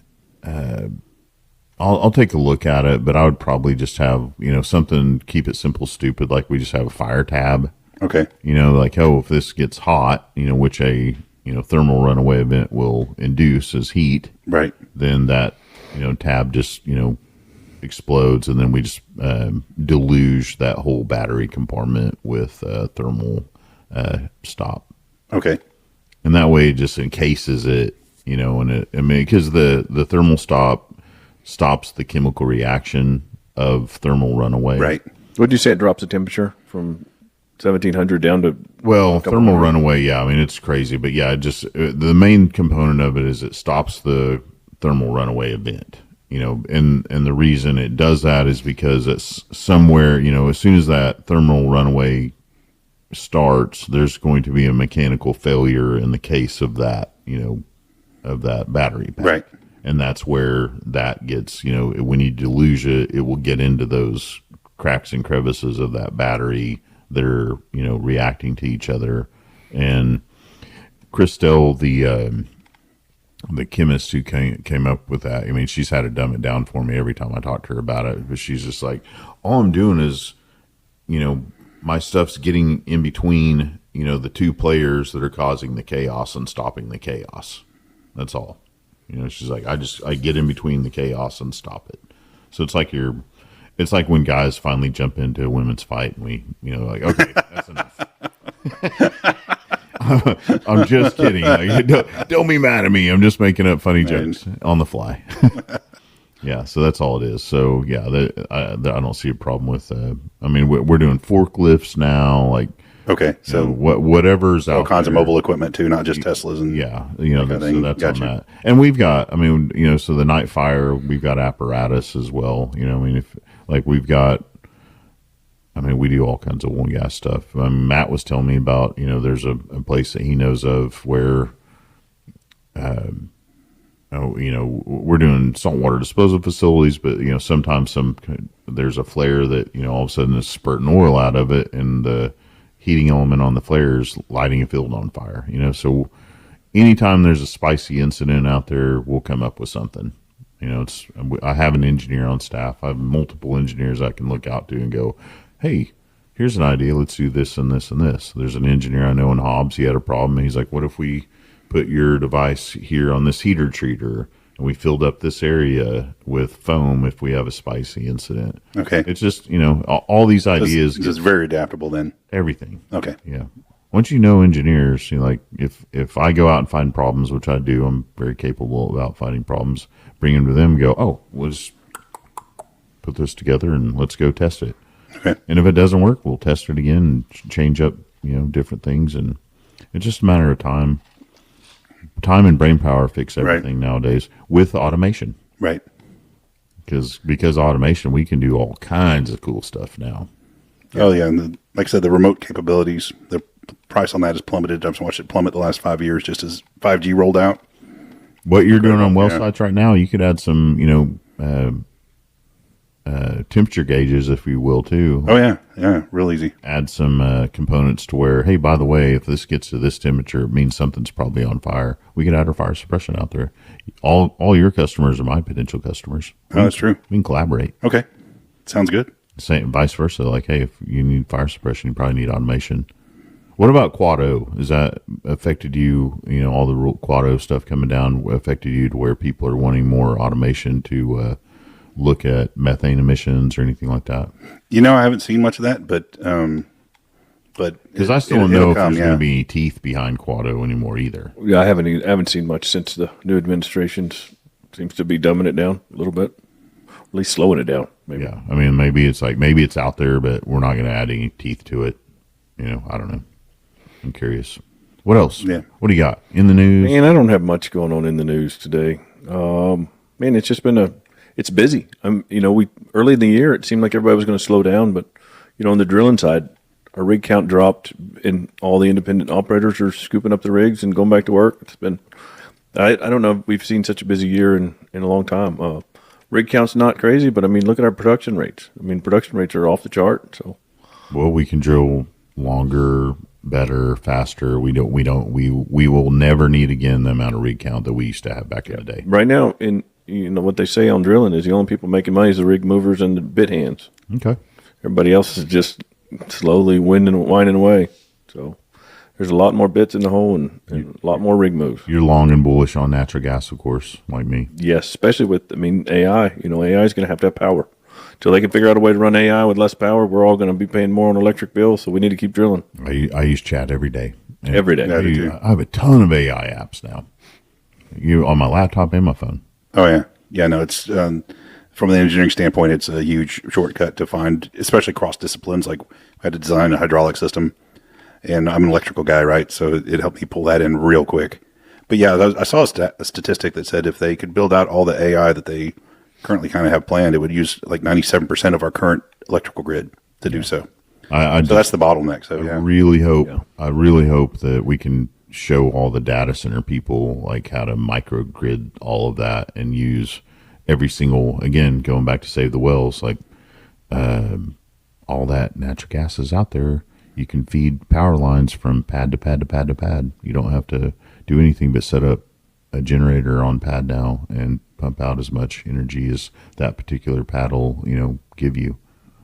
I'll take a look at it, but I would probably just have, something, keep it simple, stupid, like we just have a fire tab. Okay. Like, if this gets hot, which a, thermal runaway event will induce as heat, Right. then that, tab just, explodes, and then we just deluge that whole battery compartment with thermal stop. Okay. And that way it just encases it, because the thermal stop stops the chemical reaction of thermal runaway. Right. What did you say it drops the temperature from 1700 down to? Well, thermal runaway, yeah, I mean, it's crazy, but yeah, the main component of it is it stops the thermal runaway event, and the reason it does that is because it's somewhere, as soon as that thermal runaway starts, there's going to be a mechanical failure in the case of that, of that battery pack. Right. And that's where that gets, when you deluge it, it will get into those cracks and crevices of that battery that are, reacting to each other. And Christelle, the chemist who came up with that, I mean, she's had to dumb it down for me every time I talk to her about it. But she's just like, all I'm doing is, my stuff's getting in between, the two players that are causing the chaos and stopping the chaos. That's all. She's like, I get in between the chaos and stop it. So it's like when guys finally jump into a women's fight and we, like, okay, that's enough. I'm just kidding. Like, don't be mad at me. I'm just making up funny jokes on the fly. Yeah, so that's all it is. So yeah, I don't see a problem with. I mean, we're doing forklifts now, like. Okay, so whatever's all out kinds there. of mobile equipment too, not just Teslas and Yeah, that kind of so thing. that's Gotcha. on that. And we've got, I mean, so the night fire, we've got apparatus as well. I mean, if like we've got, I mean, we do all kinds of oil and gas stuff. Matt was telling me about, there's a place that he knows of where, we're doing saltwater disposal facilities, but sometimes there's a flare that all of a sudden is spurting oil out of it, and the heating element on the flare is lighting a field on fire. So anytime there's a spicy incident out there, we'll come up with something. I have an engineer on staff. I have multiple engineers I can look out to and go, hey, here's an idea. Let's do this and this and this. There's an engineer I know in Hobbs. He had a problem. He's like, what if we put your device here on this heater treater and we filled up this area with foam if we have a spicy incident? Okay. It's just, all these ideas. It's very adaptable then. Everything. Okay. Yeah. Once you know engineers, like if I go out and find problems, which I do, I'm very capable about finding problems, bring them to them and go, oh, let's put this together and let's go test it. Okay. And if it doesn't work, we'll test it again and change up, different things. And it's just a matter of time. Time and brain power fix everything nowadays with automation. Right. Because automation, we can do all kinds of cool stuff now. Oh, yeah. And like I said, the remote capabilities, the price on that has plummeted. I've watched it plummet the last 5 years just as 5G rolled out. What you're doing on well sites right now, you could add some, temperature gauges, if you will, too. Oh, yeah. Yeah. Real easy. Add some components to where, hey, by the way, if this gets to this temperature, it means something's probably on fire. We could add our fire suppression out there. All your customers are my potential customers. That's true. We can collaborate. Okay. Sounds good. Same, vice versa. Like, hey, if you need fire suppression, you probably need automation. What about Quad-O? Has that affected you? All the Quad-O stuff coming down affected you to where people are wanting more automation to look at methane emissions or anything like that? I haven't seen much of that, but because I still don't know if there's going to be any teeth behind Quad-O anymore either. Yeah, I haven't seen much since the new administration seems to be dumbing it down a little bit, at least slowing it down. Maybe. Yeah, I mean, maybe it's out there, but we're not going to add any teeth to it. I don't know. I'm curious. What else? Yeah. What do you got in the news? Man, I don't have much going on in the news today. It's just been it's busy. We early in the year it seemed like everybody was going to slow down, but on the drilling side, our rig count dropped, and all the independent operators are scooping up the rigs and going back to work. It's been I don't know if we've seen such a busy year in a long time. Rig count's not crazy, but look at our production rates. Production rates are off the chart. So, well, we can drill longer, better, faster. We will never need again the amount of rig count that we used to have back in the day. Right now, what they say on drilling is the only people making money is the rig movers and the bit hands. Okay. Everybody else is just slowly winding away. So there's a lot more bits in the hole and a lot more rig moves. You're long and bullish on natural gas, of course, like me. Yes, especially with AI. AI is going to have power. Till they can figure out a way to run AI with less power, we're all going to be paying more on electric bills, so we need to keep drilling. I use chat every day. Every day. I have a ton of AI apps now. On my laptop and my phone. Oh, yeah. Yeah, no, it's from the engineering standpoint, it's a huge shortcut to find, especially cross disciplines. Like, I had to design a hydraulic system, and I'm an electrical guy, right? So it helped me pull that in real quick. But yeah, I saw a statistic that said if they could build out all the AI that they currently kind of have planned, it would use like 97% of our current electrical grid to do so. So that's the bottleneck. So I really hope that we can show all the data center people like how to microgrid all of that and use every single, again, going back to save the wells, like all that natural gas is out there. You can feed power lines from pad to pad to pad to pad. You don't have to do anything but set up a generator on pad now and pump out as much energy as that particular pad will, give you.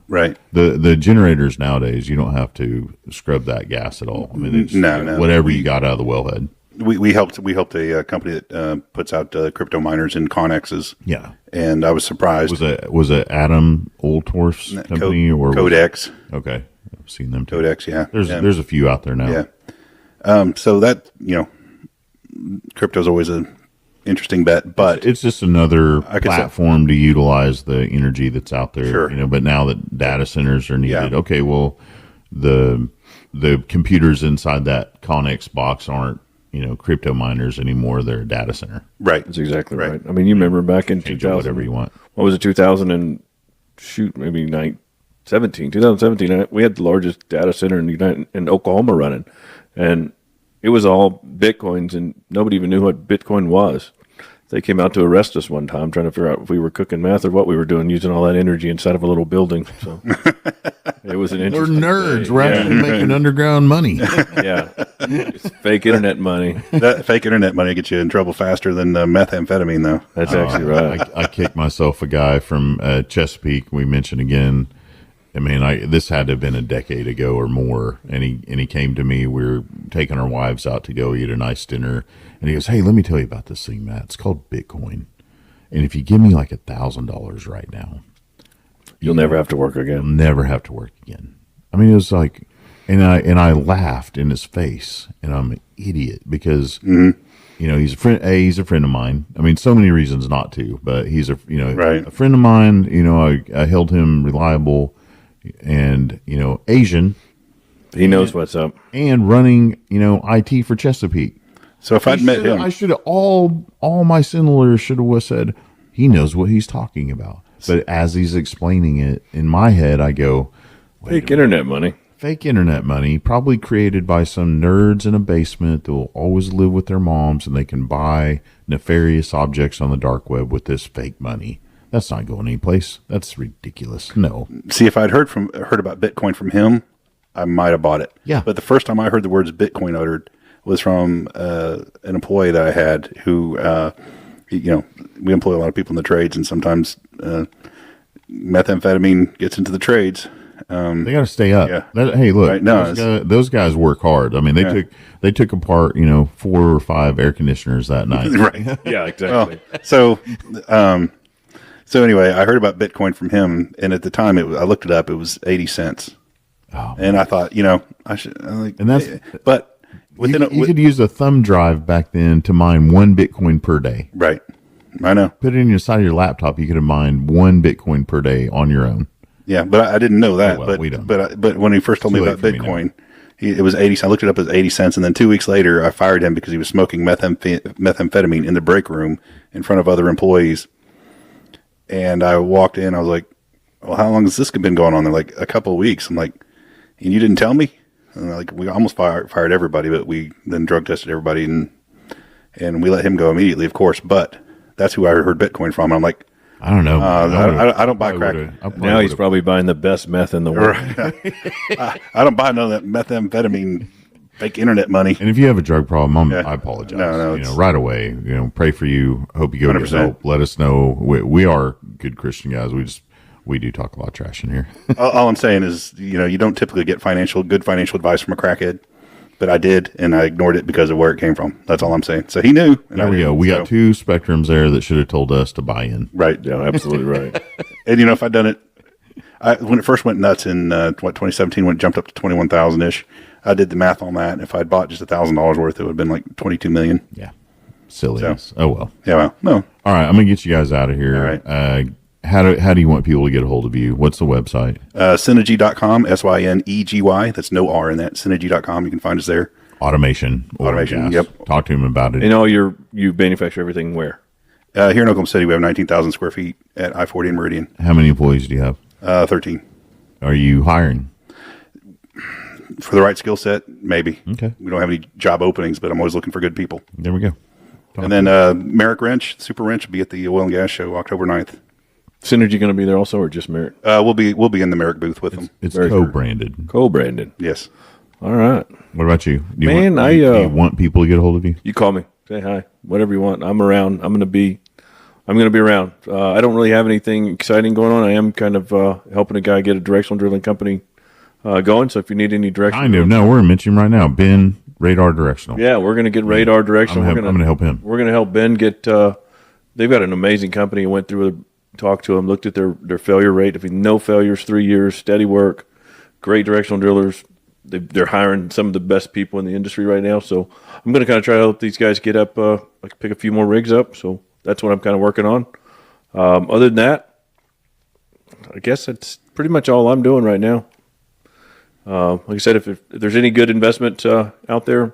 Right. The generators nowadays, you don't have to scrub that gas at all. It's no. Whatever you got out of the wellhead. We helped a company that puts out crypto miners in Connexes. Yeah. And I was surprised. Was it Adam Oltorf's company or Codex? Okay. I've seen them too. Codex, yeah. There's a few out there now. Yeah. So that, crypto's always an interesting bet, but it's just another platform to utilize the energy that's out there. Sure. But now that data centers are needed, okay, well, the computers inside that Connex box aren't, crypto miners anymore. They're a data center. Right. That's exactly right. You remember back in 2000, whatever you want. What was it, 2017, we had the largest data center in Oklahoma running, and it was all Bitcoins, and nobody even knew what Bitcoin was. They came out to arrest us one time trying to figure out if we were cooking meth or what we were doing, using all that energy inside of a little building. So it was an interesting We're nerds. day. We're actually making underground money. Yeah. It's fake internet money. That fake internet money gets you in trouble faster than methamphetamine, though. That's actually right. I kicked myself. A guy from Chesapeake, we mentioned again, I mean, this had to have been a decade ago or more. And he came to me. We were taking our wives out to go eat a nice dinner, and he goes, "Hey, let me tell you about this thing, Matt. It's called Bitcoin. And if you give me like $1,000 right now, You'll never have to work you'll again. never have to work again." I mean, it was like, and I laughed in his face, and I'm an idiot because he's a friend. He's a friend of mine. I mean, so many reasons not to, but he's Right. a friend of mine. I held him reliable, and Asian, He knows what's up. and running IT for Chesapeake. So if I'd met him, I should have all my Sinlers should have said he knows what he's talking about. But as he's explaining it in my head, I go, Fake internet money. fake internet money, probably created by some nerds in a basement that will always live with their moms, and they can buy nefarious objects on the dark web with this fake money. That's not going anyplace. That's ridiculous. No. see, if I'd heard about Bitcoin from him, I might have bought it. Yeah. But the first time I heard the words Bitcoin uttered was from an employee that I had who, we employ a lot of people in the trades, and sometimes methamphetamine gets into the trades. They got to stay up. Yeah. Hey, look, Right, no, those guys work hard. I mean, they took apart 4 or 5 air conditioners that night. Right. Yeah, exactly. So anyway, I heard about Bitcoin from him, and at the time, I looked it up. It was 80 cents, and I thought, I should. And that's but within you could use a thumb drive back then to mine 1 Bitcoin per day. right. I know. Put it in your side of your laptop. You could have mined 1 Bitcoin per day on your own. Yeah, but I didn't know that. Oh, well, but we don't. but when he first told me Too about late for me now. Bitcoin, it was 80. I looked it up as 80 cents, and then 2 weeks later, I fired him because he was smoking methamphetamine in the break room in front of other employees. And I walked in. I was like, "Well, how long has this been going on?" They're like, "A couple of weeks." I'm like, "And you didn't tell me?" And they're like, we almost fired everybody, but we then drug tested everybody, and we let him go immediately, of course. But that's who I heard Bitcoin from. And I'm like, I don't know. I don't buy crack. Now he's probably buying the best meth in the world. I don't buy none of that methamphetamine fake internet money. And if you have a drug problem, Yeah. I apologize. No, it's- right away. Pray for you. Hope you go get 100%. help. Let us know. We are good Christian guys. We do talk a lot of trash in here. All I'm saying is, you don't typically get good financial advice from a crackhead, but I did, and I ignored it because of where it came from. That's all I'm saying. So he knew. And There we go. We got 2 spectrums there that should have told us to buy in. Right. Yeah, absolutely right. And if I'd done it, when it first went nuts in 2017, when it jumped up to 21,000 ish, I did the math on that. And if I'd bought just $1,000 worth, it would have been like 22 million. Yeah. Silliness. Oh, well. Yeah. Well, no. All right. I'm going to get you guys out of here. All right. How do you want people to get a hold of you? What's the website? Synegy.com, Synegyy. That's no R in that. Synegy.com. You can find us there. Automation. oil and Automation, gas. yep. Talk to him about it. And you manufacture everything where? Here in Oklahoma City, we have 19,000 square feet at I-40 and Meridian. How many employees do you have? 13. Are you hiring? For the right skill set, maybe. Okay. We don't have any job openings, but I'm always looking for good people. There we go. And then Merrick Wrench, Super Wrench, will be at the Oil and Gas Show October 9th. Synergy going to be there also, or just Merritt? We'll be in the Merrick booth with them. It's Very co-branded. Co-branded. Yes. All right. What about you? Do you Man, want, do you want people to get a hold of you? You call me. Say hi. Whatever you want. I'm around. I'm going to be around. I don't really have anything exciting going on. I am kind of helping a guy get a directional drilling company going. So if you need any direction, Kind of. No, we're going to mention him right now. Ben, Radar Directional. yeah, we're going to get radar direction. I'm going to help him. We're going to help Ben get. They've got an amazing company. I went through, talked to them, looked at their failure rate. If no failures, 3 years, steady work, great directional drillers. They're hiring some of the best people in the industry right now. So I'm going to kind of try to help these guys get up, pick a few more rigs up. So that's what I'm kind of working on. Other than that, I guess that's pretty much all I'm doing right now. Like I said, if there's any good investment out there,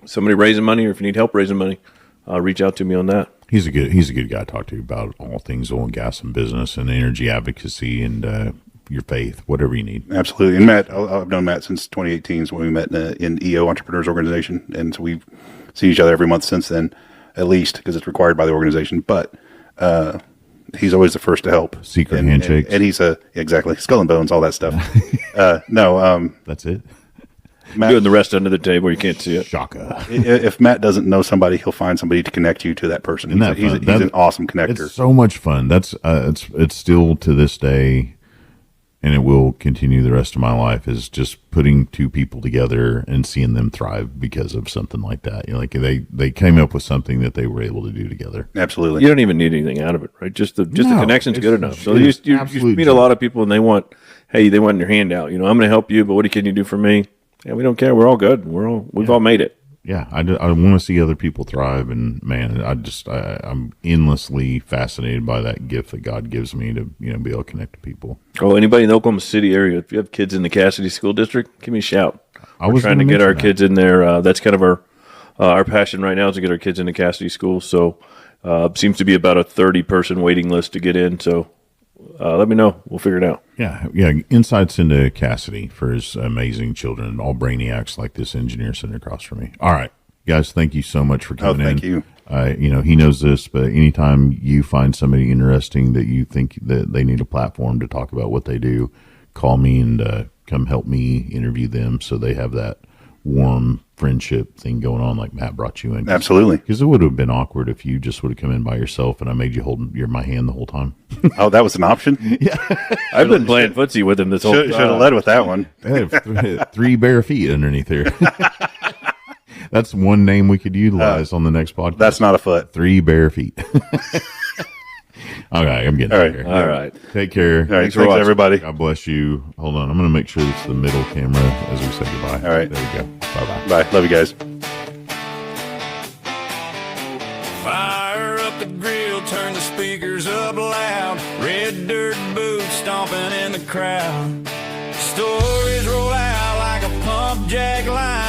somebody raising money, or if you need help raising money, reach out to me on that. He's a good guy to talk to about all things oil and gas and business and energy advocacy and your faith, whatever you need. Absolutely. And Matt, I've known Matt since 2018 is when we met in EO Entrepreneurs Organization. And so we've seen each other every month since then, at least, because it's required by the organization. But he's always the first to help. Secret handshakes. And he's exactly, skull and bones, all that stuff. That's it. Matt, Doing the rest under the table, you can't see it. Shaka. if Matt doesn't know somebody, he'll find somebody to connect you to that person. Isn't that He's fun? an awesome connector. It's so much fun. That's it's still to this day and it will continue the rest of my life, is just putting two people together and seeing them thrive because of something like that. You know, like they came up with something that they were able to do together. Absolutely. You don't even need anything out of it, right? Just the connection's good enough. So it's you absolute meet a lot of people and they want your hand out. You know, I'm going to help you, but what can you do for me? Yeah, we don't care. We're all good. We've all made it. Yeah, I want to see other people thrive, and man, I'm endlessly fascinated by that gift that God gives me to be able to connect to people. Oh, anybody in the Oklahoma City area, if you have kids in the Cassidy School District, give me a shout. We're trying to get our kids in there. That's kind of our passion right now, is to get our kids into Cassidy School. So seems to be about a 30-person waiting list to get in. So let me know. We'll figure it out. Yeah. Insights into Cassidy for his amazing children, all brainiacs like this engineer sitting across from me. All right, guys, thank you so much for coming in. Thank you. He knows this, but anytime you find somebody interesting that you think that they need a platform to talk about what they do, call me and come help me interview them so they have that warm friendship thing going on like Matt brought you in. Absolutely. Because it would have been awkward if you just would have come in by yourself and I made you hold my hand the whole time. Oh, that was an option? Yeah. I've been playing footsie with him this whole time. Should have led with that one. I have 3 bare feet underneath here. That's one name we could utilize on the next podcast. That's not a foot. 3 bare feet. Okay, I'm getting out of here. All right. Take care. All right. Thanks for watching. everybody. God bless you. Hold on. I'm going to make sure it's the middle camera as we say goodbye. All right. There we go. Bye-bye. Bye. Love you guys. Fire up the grill, turn the speakers up loud. Red dirt boots stomping in the crowd. Stories roll out like a pump jack line.